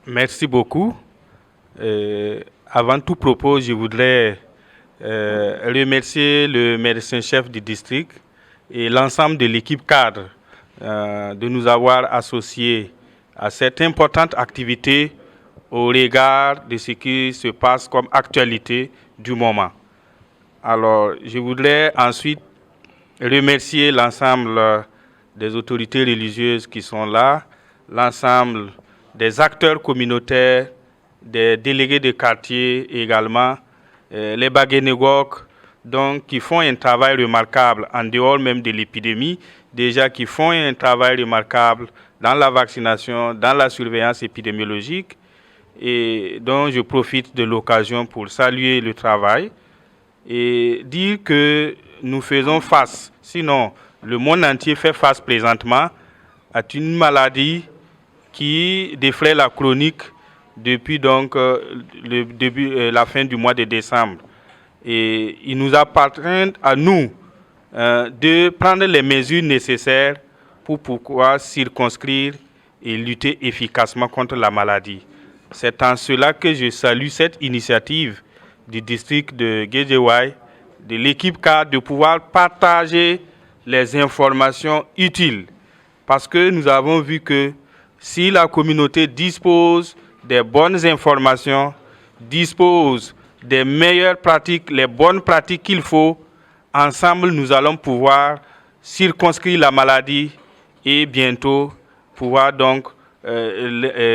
Merci beaucoup. Avant tout propos, je voudrais remercier le médecin-chef du district et l'ensemble de l'équipe cadre de nous avoir associés à cette importante activité au regard de ce qui se passe comme actualité du moment. Alors, je voudrais ensuite remercier l'ensemble des autorités religieuses qui sont là, l'ensemble des acteurs communautaires, des délégués de quartier également, les Baguénégogues, donc qui font un travail remarquable en dehors même de l'épidémie, déjà qui font un travail remarquable dans la vaccination, dans la surveillance épidémiologique, et dont je profite de l'occasion pour saluer le travail et dire que nous faisons face, sinon le monde entier fait face présentement à une maladie qui défraie la chronique depuis donc la fin du mois de décembre. Et il nous appartient à nous de prendre les mesures nécessaires pour pouvoir circonscrire et lutter efficacement contre la maladie. C'est en cela que je salue cette initiative du district de Guédiawaye, de l'équipe cadre, de pouvoir partager les informations utiles. Parce que nous avons vu que si la communauté dispose des bonnes informations, dispose des meilleures pratiques, les bonnes pratiques qu'il faut, ensemble nous allons pouvoir circonscrire la maladie et bientôt pouvoir donc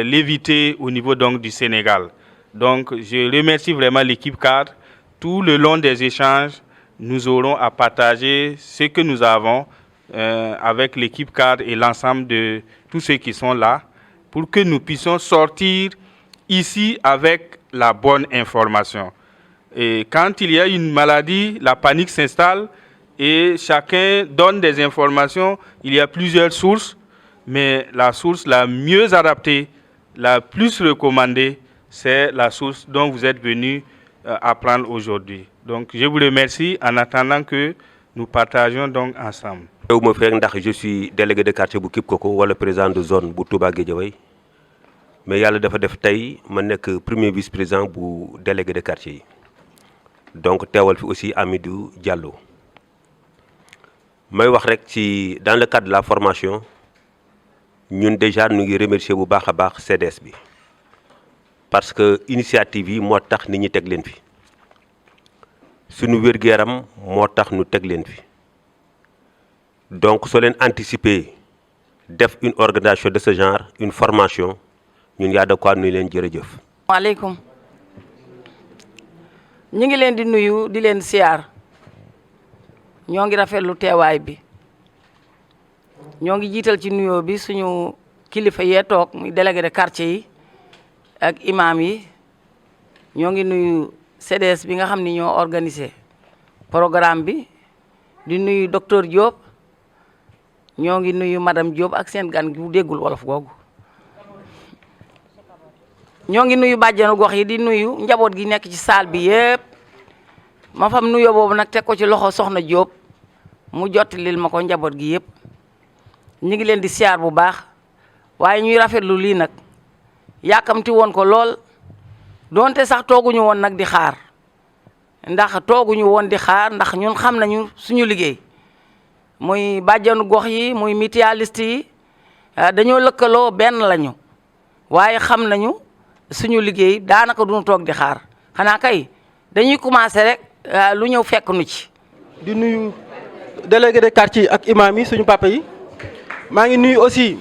l'éviter au niveau donc du Sénégal. Donc je remercie vraiment l'équipe cadre. Tout le long des échanges, nous aurons à partager ce que nous avons avec l'équipe cadre et l'ensemble de tous ceux qui sont là pour que nous puissions sortir ici avec la bonne information. Et quand il y a une maladie, la panique s'installe et chacun donne des informations. Il y a plusieurs sources, mais la source la mieux adaptée, la plus recommandée, c'est la source dont vous êtes venus apprendre aujourd'hui. Donc je vous remercie en attendant que nous partagions donc ensemble. Je suis délégué de quartier bu Kipkoko wala président de zone bu Touba Guédiawaye mais yàlla dafa def tey ma nekk premier vice-président bu délégué de quartier yi donc teewal fi aussi Amidou Diallo may wax rek ci dans le cadre de la formation ñun déjà ñu ngi remercier bu baax a baax CDS bi parce que initiative yi moo tax nit ñi teg leen fi suñu wér-gu-yaram moo tax ñu teg leen fi donc soo leen anticiper def une organisation de ce genre une formation ñun yaa de quoi nuyu leen jërëjëf. waaleykum ñu ngi leen di nuyu di leen siyaar ñoo ngi rafetlu teewaay bi ñoo ngi jiital ci nuyoo bi suñu kilifa yee toog muy délégué de quartier yi ak imam yi ñoo ngi nuyu CDS bi nga xam ni ñoo organisé programme bi di nuyu docteur Diop ñoo ngi nuyu madame Diop ak seen gan gu déggul wolof googu ñoo ngi nuyu bàjjanu gox yi di nuyu njaboot gi nekk ci salle bi yépp ma fam nuyoo boobu nag teg ko ci loxo soxna Diop mu jottalil ma ko njaboot gi yépp ñu ngi leen di siyaar bu baax waaye ñuy rafetlu lii nag yàkkamti woon ko lool doonte sax tooguñu woon nag di xaar ndax tooguñu woon di xaar ndax ñun xam nañu suñu liggéey muy bàjjanu gox yi muy mutualiste yi dañoo lëkkaloo benn lañu waaye xam nañu suñu liggéey daanaka duñu toog di xaar xanaa kay dañuy commencer rek lu ñëw fekk nu ci. di nuyu délégué de quartier ak imam yi suñu papa yi maa ngi nuyu aussi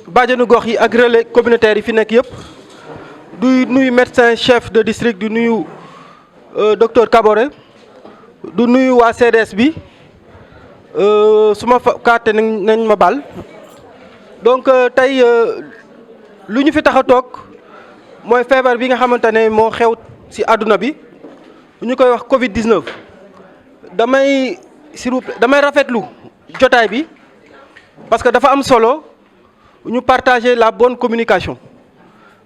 bàjjanu gox yi ak relais communautaire yi fi nekk yëpp du nuyu médecin chef de district du nuyu docteur Kabore du nuyu waa CDS bi su ma fàtte nañ ma bal donc tey lu ñu fi tax a toog mooy feebar bi nga xamante ne moo xew ci àdduna bi ñu koy wax Covid 19 damay rafetlu jotaay bi parce que dafa am solo ñu partager la bonne communication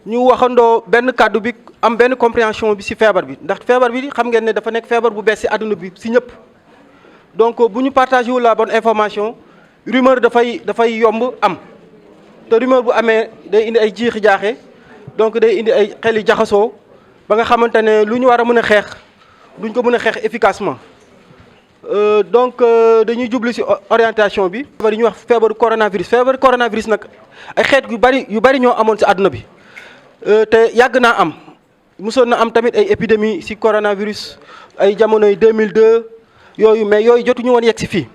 ñu waxandoo benn kàddu bi am benn compréhension bi ci feebar bi ndax feebar bi xam ngeen ne dafa nekk feebar bu bees ci àdduna bi ci ñëpp donc bu ñu partager wu la bonne information rumeur dafay yomb am te rumeur bu amee day indi ay jiixi jaaxe donc day indi ay xel yi jaxasoo ba nga xamante ne lu ñu war a mën a xeex duñ ko mën a xeex efficacement donc dañuy jublu ci orientation bi. feebar yi ñuy wax feebaru coronavirus nag ay xeet yu bari ñoo amoon ci àdduna bi te yàgg naa am mosoon na am tamit ay épidémie ci coronavirus ay jamonoy 2002 yooyu mais yooyu jotuñu woon yegg ci fii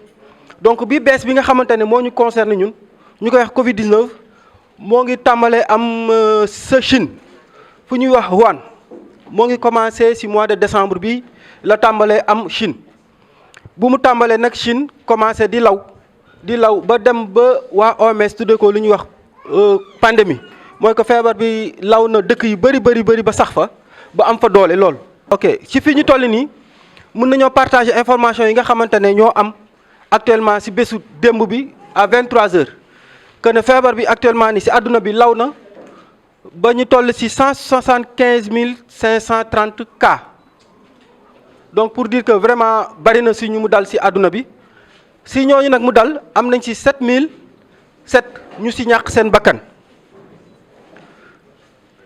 donc bi bees bi nga xamante ne moo ñu concerne ñun ñu koy wax Covid 19 moo ngi tàmbalee am sa Chine fu ñuy wax Wuhan moo ngi commencé ci mois de décembre bi la tàmbalee am Chine. bu mu tàmbalee nag Chine commencé di law ba dem ba waa OMS tuddee ko lu ñuy wax pandémie mooy que feebar bi law na dëkk yu bëri ba sax fa ba am fa doole lool. ok ci fi ñu toll nii mën nañoo partager information yi nga xamante ne ñoo am actuellement ci bésu démb bi à 23h que ne feebar bi actuellement ni ci àdduna bi law na ba ñu toll ci 175 530 cas. donc pour dire que vraiment bari na si ñu mu dal si àdduna bi si ñooñu nag mu dal am nañ si 7007 ñu si ñàkk seen bakkan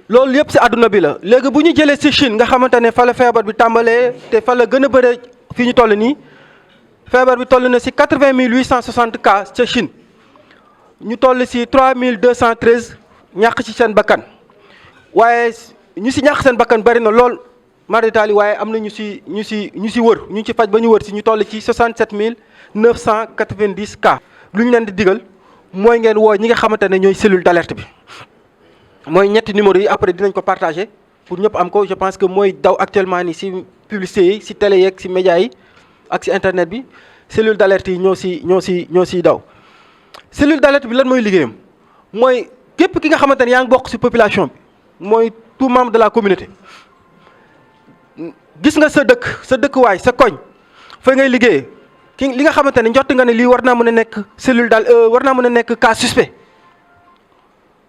loolu yëpp si àdduna bi la. léegi bu ñu jëlee si Chine nga xamante ne fa la feebar bi tàmbalee te fa la gën a bëre fii ñu toll nii feebar bi toll na si 80 860 cas ca Chine ñu toll si 3213 ñàkk ci seen bakkan waaye ñu si ñàkk seen bakkan bari na lool. maritali waaye am na ñu ci wër ñu ci faj ba ñu wër ci ñu toll ci 67 990 cas. lu ñu leen di digal mooy ngeen woo ñi nga xamante ne ñooy cellule d'alerte bi mooy ñetti numéro yi après dinañ ko partager pour ñëpp am ko. je pense que mooy daw actuellement ni ci publicité yi ci télé yeeg ci média yi ak ci internet bi cellule d'alerte yi ñoo ciy daw. cellule d'alerte bi lan mooy liggéeyam mooy képp ki nga xamante ne yaa ngi bokk ci population bi mooy tout membre de la communauté. gis nga sa dëkkuwaay sa koñ fa ngay liggéeyee li nga xamante ne njott nga ne lii war naa mën a nekk war naa mën a nekk cas suspect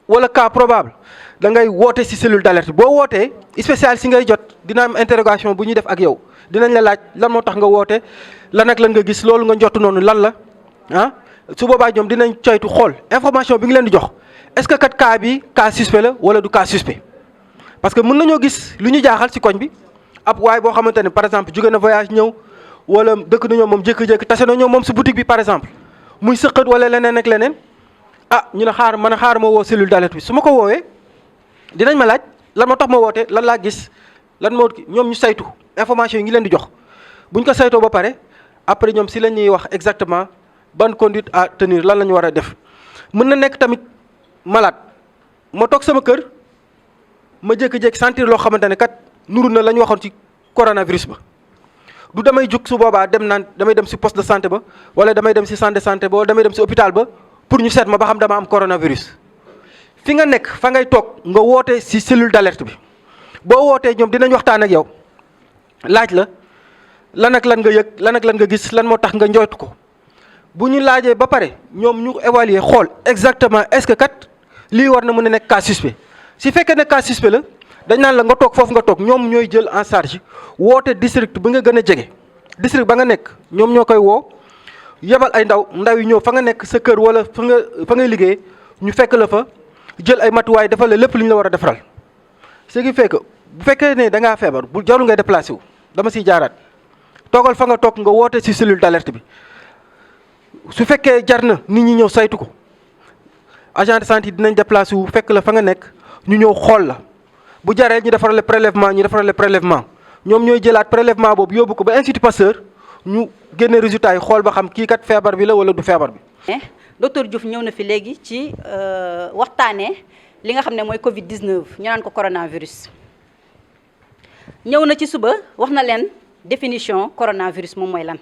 wala cas probable da ngay woote ci cellule d'alerte boo wootee spécialiste si ngay jot dina am interrogation bu ñuy def ak yow dinañ la laaj lan moo tax nga woote lan ak lan nga gis loolu nga njott noonu lan la su boobaa ñoom dinañ coytu xool information bi nga leen di jox est-ce que kat cas bi cas suspect la wala du cas suspect parce que mën nañoo gis lu ñu jaaxal ci koñ bi. ab waay boo xamante ne par exemple jóge na voyage ñëw wala dëkk nañoo moom jékki-jékki tase nañoo moom si boutique bi par exemple muy sëqat wala leneen ak leneen ñu ne xaar ma woo cellule d'alerte bi su ma ko woowee dinañ ma laaj lan moo tax ma woote lan laa gis lan moo ñoom ñu saytu information yi ngi leen di jox buñ ko saytoo ba pare après ñoom si la ñuy wax exactement ban conduite à tenir lan la ñu war a def. mën na nekk tamit malade ma toog sama kër ma jékki-jékki sentir loo xamante ne kat. nuru na la ñu waxoon ci coronavirus ba du damay jug su boobaa damay dem ci poste de santé ba wala damay dem ci centre de santé ba wala damay dem ci hôpital ba pour ñu seet ma ba xam dama am coronavirus. fi nga nekk fa ngay toog nga woote ci cellule d'alerte bi boo wootee ñoom dinañ waxtaan ak yow laaj la lan ak lan nga yëg lan ak lan nga gis lan moo tax nga njooytu ko bu ñu laajee ba pare ñoom ñu évaluer xool exactement est-ce que kat lii war na mën a nekk cas suspect si fekkee ne cas suspect la. dañ naan la nga toog foofu nga toog ñoom ñooy jël en charge woote district bi nga gën a jege district ba nga nekk ñoom ñoo koy woo yebal ay ndaw yi ñëw fa nga nekk sa kër wala fa ngay liggéey ñu fekk la fa jël ay matuwaay defal la lépp li ñu la war a defaral. ce qui fait que bu fekkee ne da ngaa feebar bu jarul ngay déplacé wu dama siy jaaraat toogal fa nga toog nga woote ci cellule d'alerte bi su fekkee jar na nit ñi ñëw saytu ko agent de santé dinañ déplacé wu fekk la fa nga nekk ñu ñëw xool la. bu jaree ñu defaral prélèvement ñoom ñooy jëlaat prélèvement boobu yóbbu ko ba Institut Pasteur ñu génne résultat yi xool ba xam kii kat feebar bi la wala du feebar bi. docteur Diouf ñëw na fi léegi ci waxtaanee li nga xam ne mooy Covid 19 ñu naan ko coronavirus. ñëw na ci suba wax na leen définition coronavirus moom mooy lan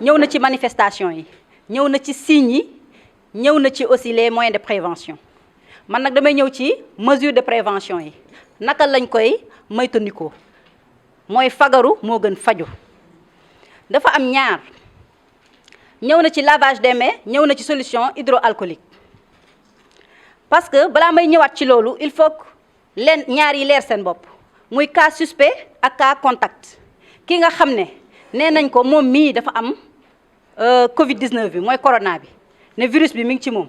ñëw na ci manifestation yi ñëw na ci signes yi ñëw na ci aussi les moyens de prévention man nag damay ñëw ci mesure de prévention yi. naka lañ koy moytandikoo mooy fagaru moo gën faju dafa am ñaar ñëw na ci lavage des mains ñëw na ci solution hydroalcoolique parce que balaa may ñëwaat ci loolu il faut que leen ñaar yi leer seen bopp muy cas suspect ak cas contact ki nga xam ne nee nañ ko moom mii dafa am Covid 19 bi mooy corona bi ne virus bi mi ngi ci moom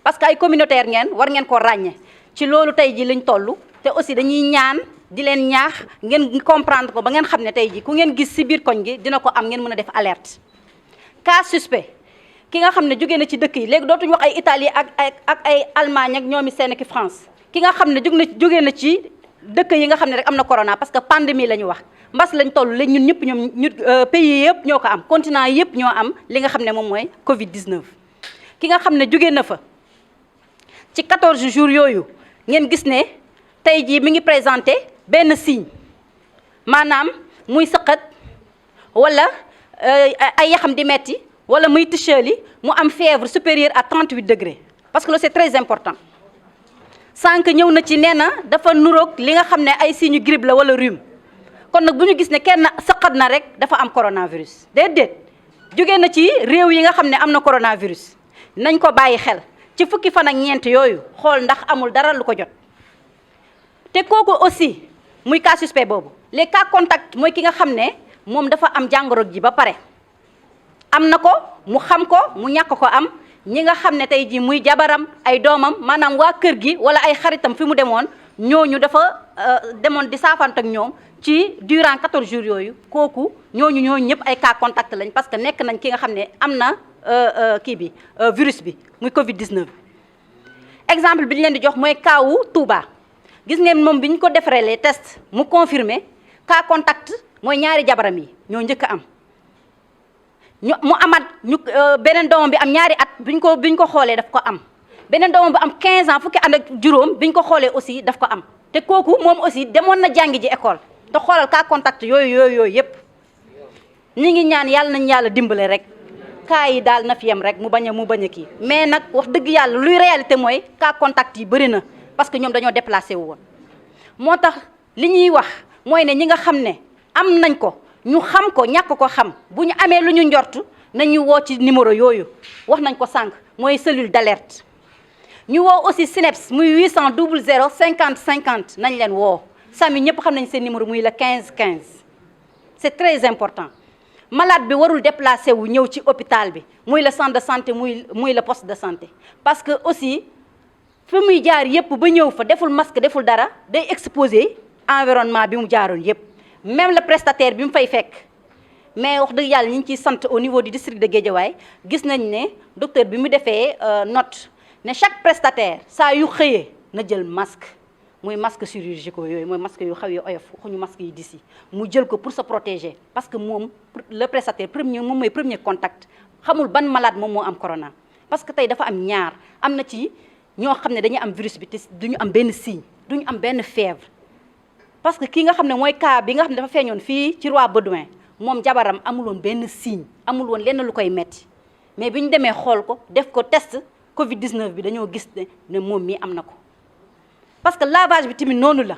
parce que ay communautaire ngeen war ngeen ko ràññee ci loolu tey ji lañ toll te aussi dañuy ñaan di leen ñaax ngeen comprendre ko ba ngeen xam ne tey ji ku ngeen gis ci biir koñ gi dina ko am ngeen mën a def alerte. Cas suspect ki nga xam ne jóge na ci dëkk yi léegi dootuñu wax ay Italie ak ay Allemagne ak ñoomi seen ki France ki nga xam ne jóge na ci dëkk yi nga xam ne rek am na corona parce que pandémie la ñu wax mbas lañ toll léegi ñun ñëpp ñu pays yëpp ñoo ko am continent yëpp ñoo am li nga xam ne moom mooy Covid 19. ki nga xam ne jóge na fa ci 14 jours yooyu ngeen gis ne tey jii mi ngi présenté benn signe maanaam muy sëqat wala ay yaxam di metti wala muy tëchali mu am fièvre supérieure à 38 degrés parce que loolu c'est très important. sànq ñëw na ci nee na dafa nuroog li nga xam ne ay signe grippe la wala rhume kon nag bu ñu gis ne kenn sëqat na rek dafa am coronavirus déedéet jóge na ci réew yi nga xam ne am na coronavirus nañ ko bàyyi xel ci fukki fan ak ñeent yooyu xool ndax amul dara lu ko jot. te kooku aussi muy cas suspect boobu les cas contact mooy ki nga xam ne moom dafa am jàngoro ji ba pare am na ko mu xam ko mu ñàkk ko am ñi nga xam ne tey jii muy jabaram ay doomam maanaam waa kër gi wala ay xaritam fi mu demoon ñooñu dafa demoon di saafante ak ñoom ci durant 14 jours yooyu kooku ñooñu ñëpp ay cas contact lañ parce que nekk nañ ki nga xam ne am na kii bi virus bi muy Covid 19. exemple bi ñu leen di jox mooy cas wu Touba. gis ngeen moom bi ñu ko defaree les tests mu confirmé cas contact mooy ñaari jabaram yi ñoo njëkk a am mu amaat beneen doomam bi am ñaari at biñ ko xoolee daf ko am beneen doomam bi am 15 ans fukki at ak juróom biñ ko xoolee aussi daf ko am te kooku moom aussi demoon na jàngi ji école te xoolal cas contact yooyu yëpp ñi ngi ñaan yàlla nañ yàlla dimbale rek cas yi daal na fi yem rek mu bañ a kii mais nag wax dëgg yàlla luy réalité mooy cas contact yi bëri na parce que ñoom dañoo déplacé wu woon moo tax li ñuy wax mooy ne ñi nga xam ne am nañ ko ñu xam ko ñàkk ko xam bu ñu amee lu ñu njort nañu woo ci numéro yooyu wax nañ ko sànq mooy cellule d'alerte ñu woo aussi SNEIPS muy 800 00 50 50 nañ leen woo sami ñëpp xam nañ seen numéro muy le 15 15 c'est très important malade bi warul déplacé wu ñëw ci hôpital bi muy le centre de santé muy le poste de santé parce que aussi fi muy jaar yëpp ba ñëw fa deful masque deful dara day exposé environnement bi mu jaaroon yëpp même le prestataire bi mu fay fekk mais wax dëgg yàlla ñu ngi ciy sant au niveau du district de Guédiawaye gis nañ ne docteur bi mu defee note ne chaque prestataire saa yu xëyee na jël masque muy masque chirurgicaux yooyu mooy masque yu xaw yi oyof waxuñu masque yi d'ici mu jël ko pour se protéger parce que moom le prestataire moom mooy premier contact xamul ban malade moom moo am corona parce que tey dafa am ñaar am na ci ñoo xam ne dañuy am virus bi te duñu am benn signe duñu am benn fièvre parce que ki nga xam ne mooy cas bi nga xam ne dafa feeñoon fii ci Roi Baudouin moom jabaram amul woon benn signe amul woon lenn lu koy metti mais bi ñu demee xool ko def ko test Covid 19 bi dañoo gis ne moom mii am na ko parce que lavage bi tamit noonu la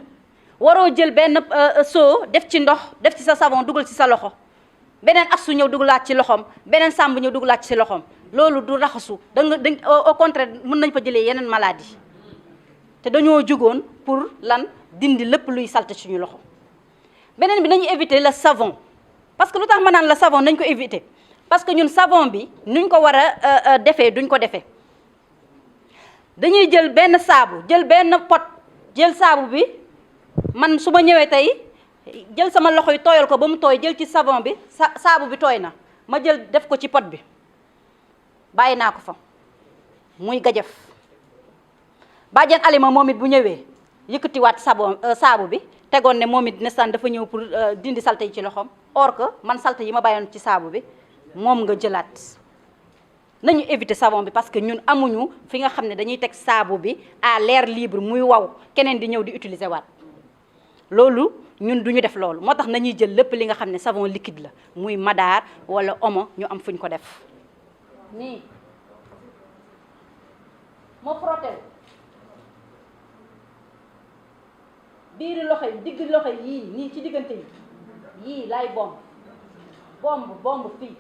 waroo jël benn seau def ci ndox def ci sa savon dugal ci sa loxo beneen astu ñëw dugalaat ci loxoom beneen sàmb ñëw dugalaat ci loxoom loolu du raxasu au contraire mën nañ fa jëlee yeneen maladie te dañoo jugoon pour lan dindi lépp luy salte suñu loxo beneen bi nañu éviter le savon parce que lu tax ma naan la savon nañ ko éviter parce que ñun savon bi nuñ ko war a defee duñ ko defee dañuy jël benn saabu jël benn pot jël saabu bi man su ma ñëwee tey jël sama loxo yi tooyal ko ba mu tooy jël ci savon bi saabu bi tooy na ma jël def ko ci pot bi bàyyi naa ko fa muy gajëf bàjjen alima moom it bu ñëwee yëkkatiwaat saabu bi tegoon ne moom it nestaan dafa ñëw pour dindi salte yi ci loxoom or que man salte yi ma bàyyoon ci saabu bi moom nga jëlaat nañu éviter savon bi parce que ñun amuñu fi nga xam ne dañuy teg saabu bi à l'air libre muy waw keneen di ñëw di utiliser waat loolu ñun duñu def loolu moo tax nañuy jël lépp li nga xam ne savon liquide la muy madaar wala omo ñu am fuñ ko def nii moo frotté biiri loxo yi digg loxo yii nii ci diggante yi yii lay bomb fii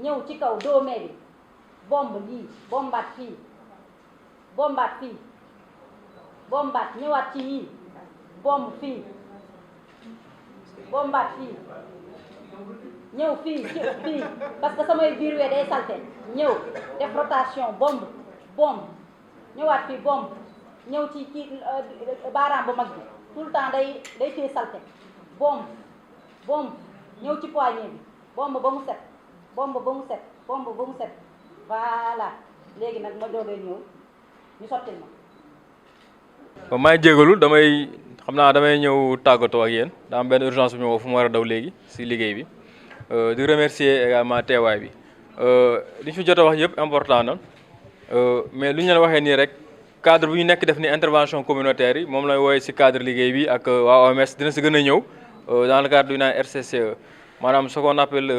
ñëw ci kaw doomee bi bomb lii bombaat fii bombaat ñëwaat ci yii bomb fii bombaat fii ñëw fii parce que samay biir wee day salte ñëw def rotation bomb ñëwaat fii bomb ñëw ci baaraam bu mag bi tout le temps day téye salte bomb ñëw ci poignet bi bomb ba mu set voilà léegi nag ma doogee ñëw ñu sottil ma. maa ngi jégalu damay ñëw tàggatoo ak yéen daa am benn urgence bu ñu woo fu mu war a daw léegi si liggéey bi di remercier également teewaay bi li ñu fi jot a wax yëpp important na mais lu ñu leen waxee nii rek cadre bu ñu nekk def ni intervention communautaire yi moom lay wooye si cadre liggéey bi ak waa OMS dina si gën a ñëw dans le cadre du naan RCCE maanaam ce qu'on appelle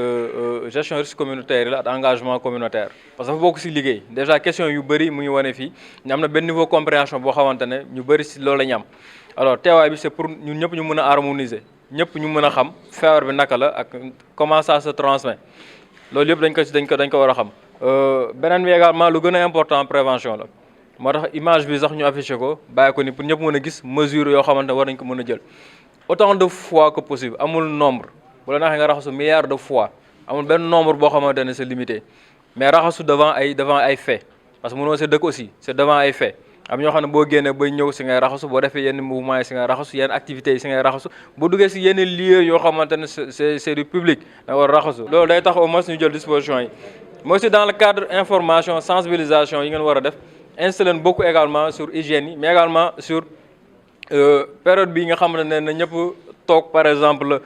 gestion risque communautaire la ak engagement communautaire parce que dafa bokk si liggéey déjà question yu bëri mu ngi wane fii ñu am na benn niveau compréhension boo xamante ne ñu bëri si loolu la ñu am alors teewaay bi c'est pour ñun ñëpp ñu mën a harmoniser ñëpp ñu mën a xam feebar bi naka la ak comment ça se transmet loolu yëpp dañ ko war a xam beneen bi également lu gën a important prévention la moo tax image bi sax ñu affiché ko bàyyi ko ni pour ñëpp mën a gis mesure yoo xamante ne war nañ ko mën a jël autant de fois que possible amul nombre bu la naxee nga raxasu milliards de fois amul benn nombre boo xamante ne c'est limité mais raxasu devant ay faits parce que mënoo see dëkk aussi c'est devant ay faits am ñoo xam ne boo génnee bay ñëw si ngay raxasu boo defee yenn mouvements yi si ngay raxasu yenn activités yi si ngay raxasu boo duggee si yenn lieux yoo xamante ne c'est du public da nga war a raxasu loolu day tax au moins ñu jël disposition yi mais aussi dans le cadre information sensibilisation yi ngeen war a def installé beaucoup également sur hygiène yi mais également sur période bi nga xamante ne ñëpp toog par exemple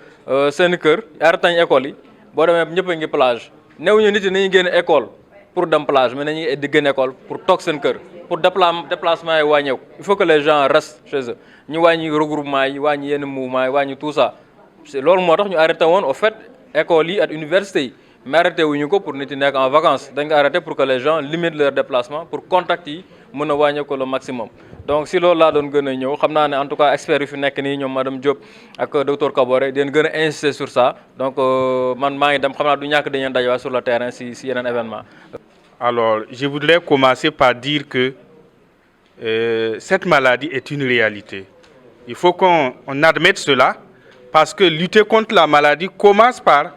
seen kër arrêté nañ école yi boo demee ñëpp a ngi plage néew ñu nit ñi nañu génn école pour dem plage mais nañu di génn école pour toog seen kër pour déplacement yi wàññeeku il faut que les gens restent chez eux ñu wàññi regroupement yi wàññi yenn mouvement yi wàññi tout ça loolu moo tax ñu arrêté woon au fait école yi ak université yi mais arrêté wuñu ko pour nit yi nekk en vacances dañ ko arrêté pour que les gens limitent leur déplacement pour contact yi mën a wàññeeku le maximum donc si loolu laa doon gën a ñëw xam naa ne en tout cas experts yu fi nekk nii ñoom madame Diop ak docteur Kaboré den gën a insister sur ça donc man maa ngi dem xam naa du ñàkk dañeen dajewaat sur le terrain si yeneen événement. Alors, je voudrais commencer par dire que cette maladie est une réalité. Il faut qu'on admette cela parce que lutter contre la maladie commence par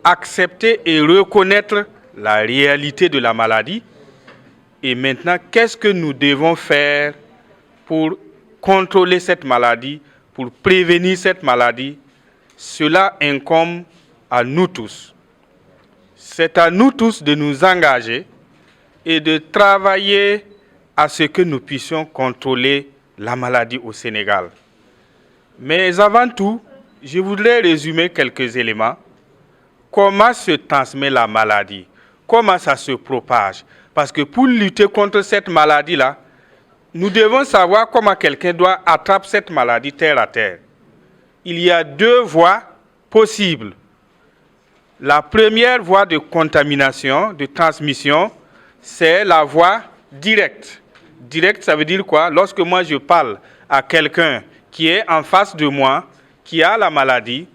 accepter et reconnaître la réalité de la maladie. Et maintenant, qu'est-ce que nous devons faire pour contrôler cette maladie, pour prévenir cette maladie? Cela incombe à nous tous. C'est à nous tous de nous engager et de travailler à ce que nous puissions contrôler la maladie au Sénégal. Mais avant tout, je voudrais résumer quelques éléments. Comment se transmet la maladie? Comment ça se propage? Parce que pour lutter contre cette maladie-là, nous devons savoir comment quelqu'un doit attraper cette maladie terre à terre. Il y a deux voies possibles. La première voie de contamination, de transmission, c'est la voie directe. Direct, ça veut dire quoi? Lorsque moi je parle à quelqu'un qui est en face de moi, qui a la maladie,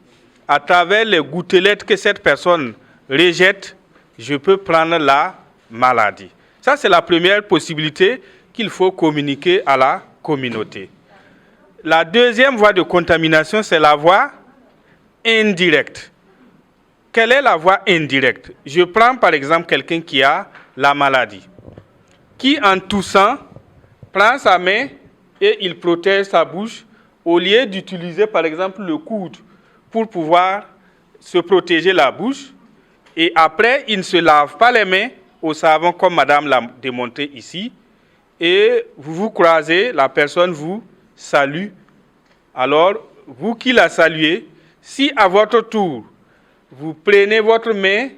à travers les gouttelettes que cette personne rejette, je peux prendre la maladie. Ça, c'est la première possibilité qu'il faut communiquer à la communauté. La deuxième voie de contamination, c'est la voie indirecte. Quelle est la voie indirecte? Je prends par exemple quelqu'un qui a la maladie, qui en toussant prend sa main et il protège sa bouche au lieu d'utiliser par exemple le coude pour pouvoir se protéger la bouche. Et après, il ne se lave pas les mains au savon comme madame l'a démontré ici. Et vous vous croisez, la personne vous salue. Alors, vous qui la saluez, si à votre tour, vous prenez votre main,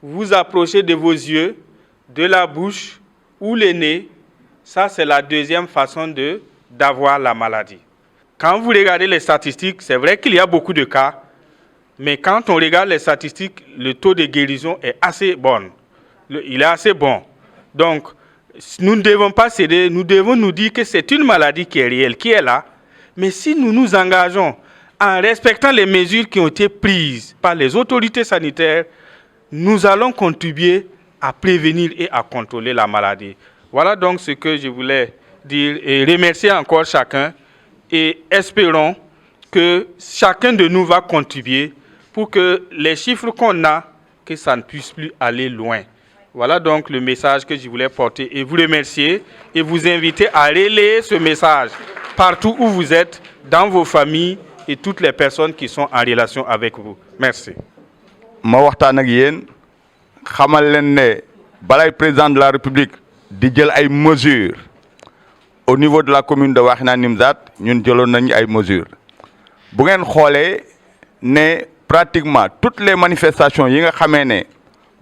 vous approchez de vos yeux, de la bouche ou le nez, ça c'est la deuxième façon d'avoir la maladie. Quand vous regardez les statistiques, c'est vrai qu'il y a beaucoup de cas, mais quand on regarde les statistiques, le taux de guérison est assez bon. Il est assez bon. Donc, nous ne devons pas céder, nous devons nous dire que c'est une maladie qui est réelle, qui est là, mais si nous nous engageons en respectant les mesures qui ont été prises par les autorités sanitaires, nous allons contribuer à prévenir et à contrôler la maladie. Voilà donc ce que je voulais dire et remercier encore chacun et espérons que chacun de nous va contribuer pour que les chiffres qu'on a, que ça ne puisse plus aller loin. Voilà donc le message que je voulais porter et vous remercier et vous inviter à relayer ce message partout où vous êtes, dans vos familles et toutes les personnes qui sont en relation avec vous. Merci. ma waxtaan ak yéen xamal leen ne balay président de la République di jël ay mesures au niveau de la commune de Wakhinane Nimzatt ñun jëloon nañ ay mesures bu ngeen xoolee ne pratiquement toutes les manifestations yi nga xamee ne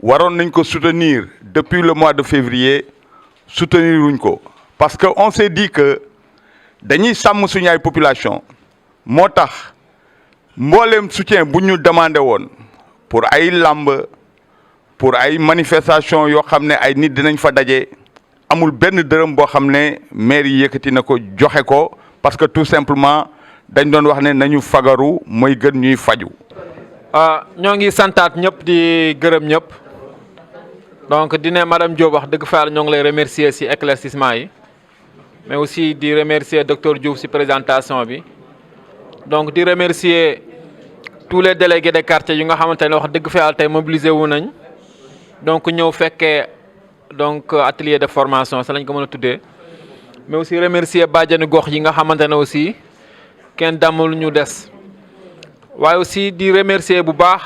waroon nañ ko soutenir depuis le mois de février soutenir wuñ ko parce que on s'est dit que dañuy sàmm suñu ay population moo tax mbooleem soutien bu ñu demandé woon pour ay làmb pour ay manifestation yoo xam ne ay nit dinañ fa daje amul benn dërëm boo xam ne maire yi yëkkati na ko joxe ko parce que tout simplement dañ doon wax ne nañu fagaru mooy gën ñuy faju ñoo ngi santaat ñëpp di gërëm ñëpp donc di ne madame Diop wax dëgg fa yàlla ñoo ngi lay remercier ci éclaircissement yi mais aussi di remercier docteur Diouf ci présentation bi donc di remercier tous les délégués de quartier yi nga xamante ne wax dëgg fa yàlla tey mobilisé wu nañ donc ñëw fekkee donc atelier de formation sa lañ ko mën a tuddee mais aussi remercier bàjjenu gox yi nga xamante ne aussi kenn damul ñu des waaye aussi di remercier bu baax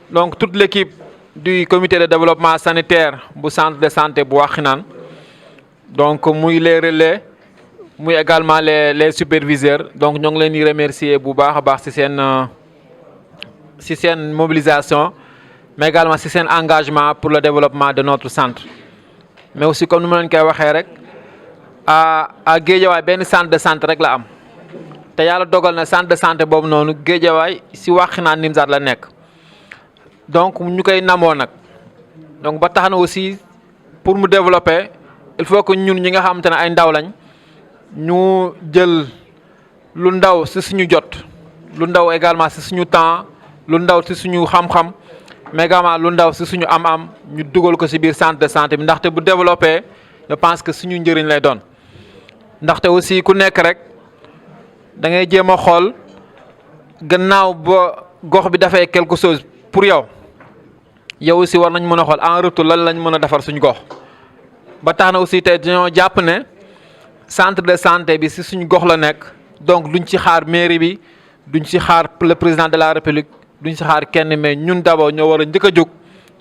donc toute l'équipe du comité de développement sanitaire bu centre de santé bu Wakhinane donc muy les relais muy également les superviseurs donc ñoo ngi leen di remercier bu baax a baax ci seen mobilisation mais également ci seen engagement pour le développement de notre centre mais aussi comme ni ma leen koy waxee rek à Guédiawaye benn centre de santé rek la am te yàlla dogal na centre de santé boobu noonu Guédiawaye ci Wakhinane Nimzatt la nekk donc ñu koy namoo nag donc ba tax na aussi pour mu développer il faut que ñun ñi nga xamante ne ay ndaw lañ ñu jël lu ndaw ci suñu jot lu ndaw également ci suñu temps lu ndaw ci suñu xam-xam mais également lu ndaw ci suñu am-am ñu dugal ko ci biir centre de santé bi ndaxte bu développé je pense que suñu njëriñ lay doon ndaxte aussi ku nekk rek da ngay jéem a xool gannaaw ba gox bi dafay quelque chose pour yow aussi war nañ mën a xool en retour lan lañ mën a defar suñu gox ba tax na aussi tey dañoo jàpp ne centre de santé bi ci suñu gox la nekk donc duñ ci xaar mairie bi duñ ci xaar le président de la république duñ ci xaar kenn mais ñun d'abord ñoo war a njëkk a jóg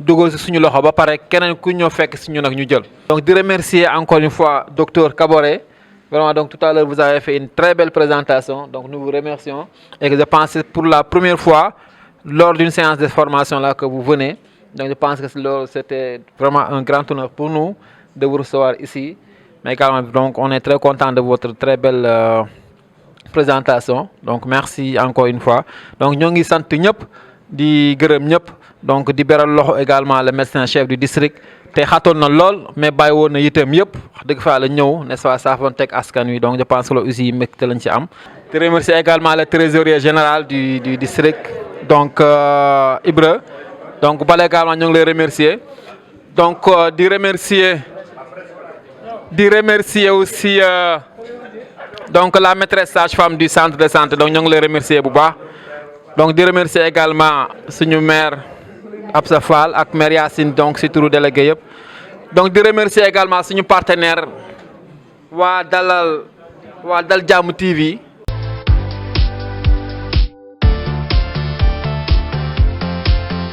dugal ci suñu loxo ba pare keneen ku ñëw fekk ci ñun nag ñu jël. donc di remercier encore une fois docteur Kaboré vraiment donc tout à l'heure vous avez fait une très belle présentation donc nous vous remercions et que je pense que pour la première fois lors d'une séance de formation là que vous venez donc je pense que c'était vraiment un grand honneur pour nous de vous recevoir ici mais également donc on est très content de votre très belle présentation donc merci encore une fois donc ñoo ngi sant ñëpp di gërëm ñëpp donc di beral loxo également le médecin chef du district te xatoon na lool mais bàyyi woon na itam yëpp wax dëgg fa la ñëw n'est-ce pas saafonteeg askan wi donc je pense que loolu aussi mbégte lañ ci am. di remercier également le trésorier général du district donc Ibra donc bala également ñoo ngi lay remercier donc di remercier aussi donc la maîtresse sage-femme du centre de santé donc ñoo ngi lay remercier bu baax donc di remercier également suñu maire Absa Fall ak maire Yacine donc si turu délégué yëpp donc di remercier également suñu partenaire waa Dal Jàmm TV